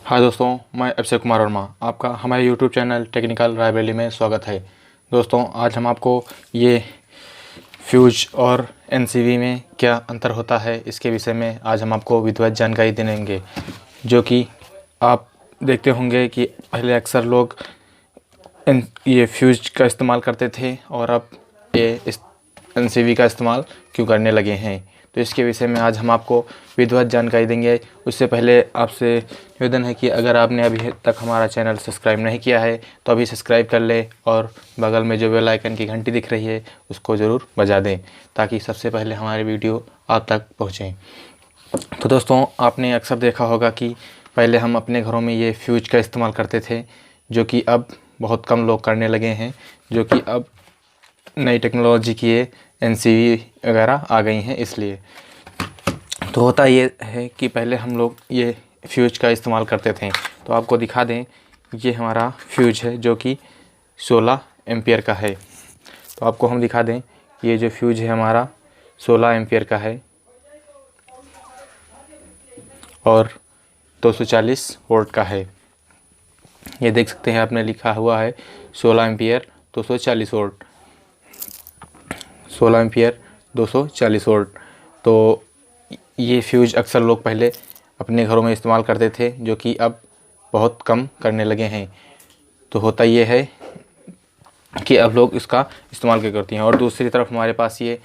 हाय दोस्तों, मैं अक्षय कुमार वर्मा। आपका हमारे यूट्यूब चैनल टेक्निकल लाइब्रेरी में स्वागत है। दोस्तों, आज हम आपको ये फ्यूज और एनसीवी में क्या अंतर होता है इसके विषय में आज हम आपको विधिवत जानकारी देंगे। जो कि आप देखते होंगे कि पहले अक्सर लोग ये फ्यूज का इस्तेमाल करते थे और अब ये एनसीवी का इस्तेमाल क्यों करने लगे हैं, तो इसके विषय में आज हम आपको विधिवत जानकारी देंगे। उससे पहले आपसे निवेदन है कि अगर आपने अभी तक हमारा चैनल सब्सक्राइब नहीं किया है तो अभी सब्सक्राइब कर ले और बगल में जो बेल आइकन की घंटी दिख रही है उसको ज़रूर बजा दें ताकि सबसे पहले हमारे वीडियो आप तक पहुँचें। तो दोस्तों, आपने अक्सर देखा होगा कि पहले हम अपने घरों में ये फ्यूज का इस्तेमाल करते थे, जो कि अब बहुत कम लोग करने लगे हैं, जो कि अब नई टेक्नोलॉजी की ये एनसीवी वगैरह आ गई हैं। इसलिए तो होता ये है कि पहले हम लोग ये फ्यूज का इस्तेमाल करते थे। तो आपको दिखा दें, ये हमारा फ्यूज है जो कि 16 एम्पियर का है। तो आपको हम दिखा दें, ये जो फ्यूज है हमारा 16 एम्पियर का है और 240 वोल्ट का है। ये देख सकते हैं, आपने लिखा हुआ है 16 एम्पियर 240 वोल्ट, 16 एम्पियर 240 वोल्ट। तो ये फ्यूज अक्सर लोग पहले अपने घरों में इस्तेमाल करते थे, जो कि अब बहुत कम करने लगे हैं। तो होता ये है कि अब लोग इसका इस्तेमाल क्या करते हैं। और दूसरी तरफ हमारे पास ये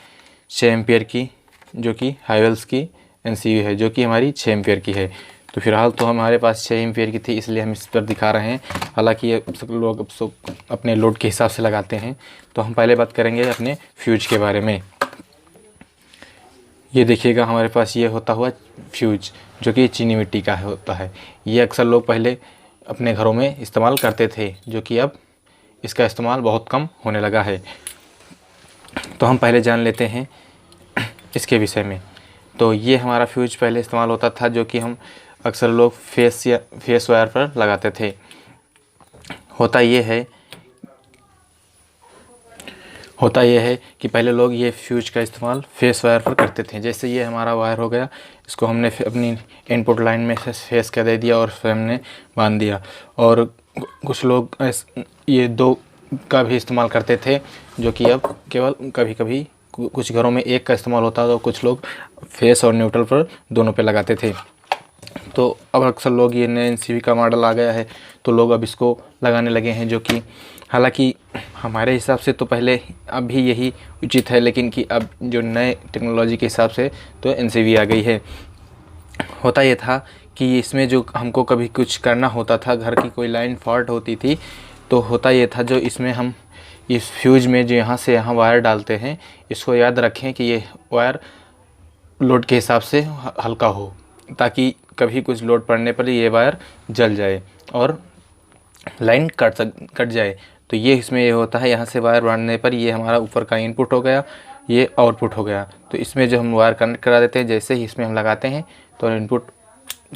6 एम्पियर की जो कि हाइवेल्स की एनसीवी है, जो कि हमारी 6 एम्पियर की है। तो फ़िलहाल तो हमारे पास 6 एम्पियर की थी, इसलिए हम इस पर दिखा रहे हैं। हालांकि ये सब लोग अब अपने लोड के हिसाब से लगाते हैं। तो हम पहले बात करेंगे अपने फ्यूज के बारे में। ये देखिएगा, हमारे पास ये होता हुआ फ्यूज जो कि चीनी मिट्टी का होता है। ये अक्सर लोग पहले अपने घरों में इस्तेमाल करते थे, जो कि अब इसका इस्तेमाल बहुत कम होने लगा है। तो हम पहले जान लेते हैं इसके विषय में। तो ये हमारा फ्यूज पहले इस्तेमाल होता था, जो कि हम अक्सर लोग फेस वायर पर लगाते थे। होता यह है कि पहले लोग ये फ्यूज का इस्तेमाल फेस वायर पर करते थे। जैसे ये हमारा वायर हो गया, इसको हमने अपनी इनपुट लाइन में से फेस का दे दिया और फिर हमने बांध दिया। और कुछ लोग ये 2 का भी इस्तेमाल करते थे, जो कि अब केवल कभी कभी कुछ घरों में 1 का इस्तेमाल होता, तो कुछ लोग फेस और न्यूट्रल पर दोनों पे लगाते थे। तो अब अक्सर लोग ये नए एनसीवी का मॉडल आ गया है तो लोग अब इसको लगाने लगे हैं, जो कि हालांकि हमारे हिसाब से तो पहले अब भी यही उचित है, लेकिन कि अब जो नए टेक्नोलॉजी के हिसाब से तो एनसीवी आ गई है। होता ये था कि इसमें जो हमको कभी कुछ करना होता था, घर की कोई लाइन फॉल्ट होती थी, तो होता ये था जो इसमें हम इस फ्यूज में जो यहाँ से यहाँ वायर डालते हैं, इसको याद रखें कि ये वायर लोड के हिसाब से हल्का हो, ताकि कभी कुछ लोड पड़ने पर ये वायर जल जाए और लाइन कट जाए। तो ये इसमें ये होता है, यहाँ से वायर बांधने पर ये हमारा ऊपर का इनपुट हो गया, ये आउटपुट हो गया। तो इसमें जो हम वायर कनेक्ट करा देते हैं, जैसे ही इसमें हम लगाते हैं तो इनपुट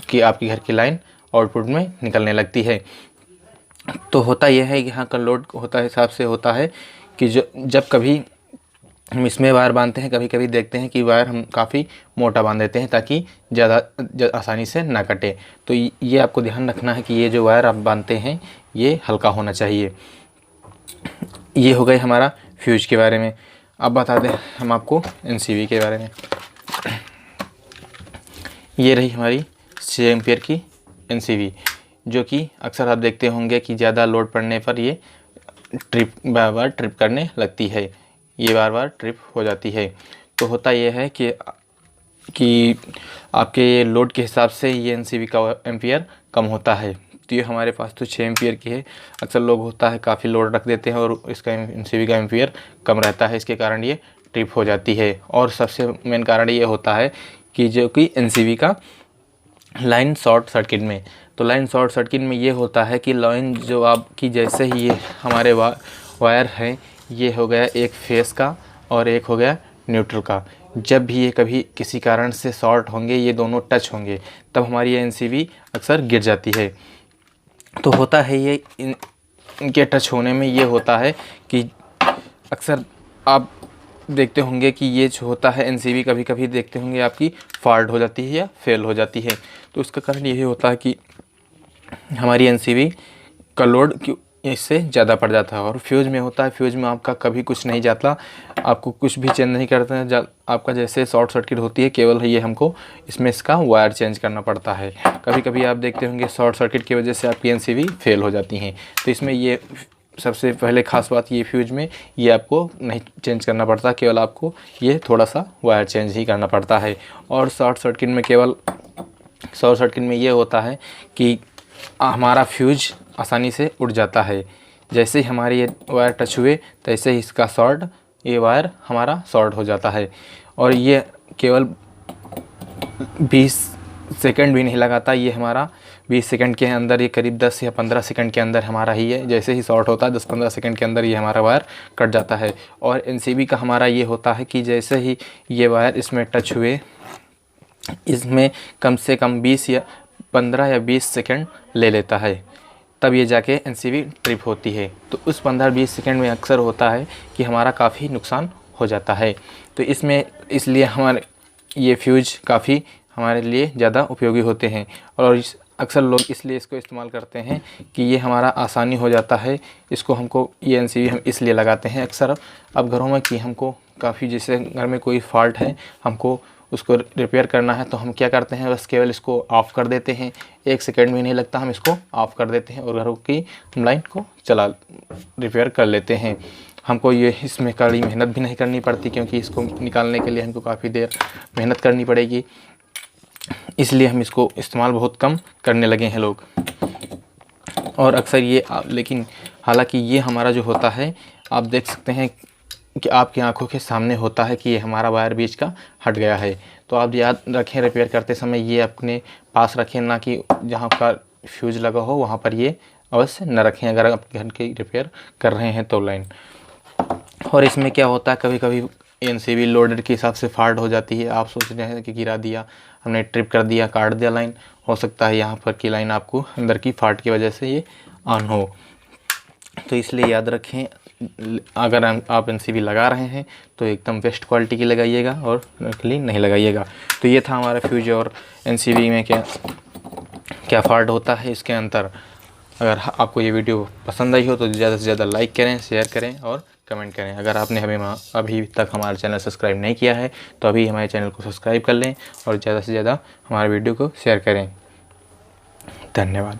की आपकी घर की लाइन आउटपुट में निकलने लगती है। तो होता यह है कि यहाँ का लोड होता है हिसाब से होता है कि जब कभी हम इसमें वायर बांधते हैं, कभी कभी देखते हैं कि वायर हम काफ़ी मोटा बांध देते हैं ताकि ज़्यादा आसानी से ना कटे। तो ये आपको ध्यान रखना है कि ये जो वायर आप बांधते हैं ये हल्का होना चाहिए। ये हो गए हमारा फ्यूज के बारे में। अब बता दें हम आपको एनसीवी के बारे में। ये रही हमारी 6 एम्पियर की एनसीवी, जो कि अक्सर आप देखते होंगे कि ज़्यादा लोड पड़ने पर ये बार बार ट्रिप करने लगती है, ये बार बार ट्रिप हो जाती है। तो होता यह है कि आपके लोड के हिसाब से ये एनसीवी का एम्पियर कम होता है। तो ये हमारे पास तो 6 एम्पियर की है। अक्सर लोग होता है काफ़ी लोड रख देते हैं और इसका एनसीवी का एम्पियर कम रहता है, इसके कारण ये ट्रिप हो जाती है। और सबसे मेन कारण ये होता है कि जो कि एनसीवी का लाइन शॉर्ट सर्किट में, तो लाइन शॉर्ट सर्किट में ये होता है कि लाइन जो आपकी, जैसे ही ये हमारे वायर हैं, ये हो गया एक फेस का और एक हो गया न्यूट्रल का। जब भी ये कभी किसी कारण से शॉर्ट होंगे, ये दोनों टच होंगे, तब हमारी ये एनसीवी अक्सर गिर जाती है। तो होता है ये इनके टच होने में ये होता है कि अक्सर आप देखते होंगे कि ये जो होता है एनसीवी, कभी कभी देखते होंगे आपकी फॉल्ट हो जाती है या फेल हो जाती है। तो उसका कारण यही होता है कि हमारी एनसीवी का लोड इससे ज़्यादा पड़ जाता है। और फ्यूज़ में होता है, फ्यूज़ में आपका कभी कुछ नहीं जाता, आपको कुछ भी चेंज नहीं करते हैं। आपका जैसे शॉर्ट सर्किट होती है, केवल ये हमको इसमें इसका वायर चेंज करना पड़ता है। कभी कभी आप देखते होंगे शॉर्ट सर्किट की वजह से आपकी एनसीवी फेल हो जाती हैं। तो इसमें ये सबसे पहले ख़ास बात, ये फ्यूज में ये आपको नहीं चेंज करना पड़ता, केवल आपको ये थोड़ा सा वायर चेंज ही करना पड़ता है। और शॉर्ट सर्किट में ये होता है कि हमारा फ्यूज आसानी से उड़ जाता है। जैसे ही हमारे ये वायर टच हुए, तैसे ही इसका ये वायर हमारा शॉर्ट हो जाता है। और ये केवल 20 सेकंड भी नहीं लगाता, ये हमारा 20 सेकंड के अंदर, ये करीब 10 या 15 सेकंड के अंदर हमारा ही है, जैसे ही शॉर्ट होता है 10-15 सेकंड के अंदर ये हमारा वायर कट जाता है। और एनसीबी का हमारा ये होता है कि जैसे ही ये वायर इसमें टच हुए, इसमें कम से कम 15 या 20 सेकंड ले लेता है, तब ये जाके एनसीबी ट्रिप होती है। तो उस 15-20 सेकंड में अक्सर होता है कि हमारा काफ़ी नुकसान हो जाता है। तो इसलिए हमारे ये फ्यूज काफ़ी हमारे लिए ज़्यादा उपयोगी होते हैं। और अक्सर लोग इसलिए इसको इस्तेमाल करते हैं कि ये हमारा आसानी हो जाता है। ये एनसीबी हम इसलिए लगाते हैं अक्सर अब घरों में कि हमको काफ़ी, जैसे घर में कोई फॉल्ट है, हमको उसको रिपेयर करना है, तो हम क्या करते हैं, बस केवल इसको ऑफ़ कर देते हैं। 1 सेकंड भी नहीं लगता, हम इसको ऑफ़ कर देते हैं और घरों की लाइन को रिपेयर कर लेते हैं। हमको ये इसमें कड़ी मेहनत भी नहीं करनी पड़ती, क्योंकि इसको निकालने के लिए हमको काफ़ी देर मेहनत करनी पड़ेगी। इसलिए हम इसको इस्तेमाल बहुत कम करने लगे हैं लोग। और अक्सर लेकिन हालांकि ये हमारा जो होता है, आप देख सकते हैं कि आपकी आंखों के सामने होता है कि ये हमारा वायर बीच का हट गया है। तो आप याद रखें, रिपेयर करते समय ये अपने पास रखें, ना कि जहाँ का फ्यूज लगा हो वहाँ पर ये अवश्य न रखें, अगर आप घर की रिपेयर कर रहे हैं तो लाइन। और इसमें क्या होता है, कभी कभी एनसीबी लोडेड के हिसाब से फाल्ट हो जाती है। आप सोच रहे हैं कि गिरा दिया हमने, ट्रिप कर दिया, काट दिया लाइन, हो सकता है यहाँ पर की लाइन आपको अंदर की फाल्ट की वजह से ये ऑन हो। तो इसलिए याद रखें, अगर आप एनसीबी लगा रहे हैं तो एकदम बेस्ट क्वालिटी की लगाइएगा और नकली नहीं लगाइएगा। तो ये था हमारा फ्यूज और एनसीबी में क्या फ़ॉल्ट होता है, इसके अंतर। अगर आपको ये वीडियो पसंद आई हो तो ज़्यादा से ज़्यादा लाइक करें, शेयर करें और कमेंट करें। अगर आपने अभी तक हमारा चैनल सब्सक्राइब नहीं किया है तो अभी हमारे चैनल को सब्सक्राइब कर लें और ज़्यादा से ज़्यादा हमारे वीडियो को शेयर करें। धन्यवाद।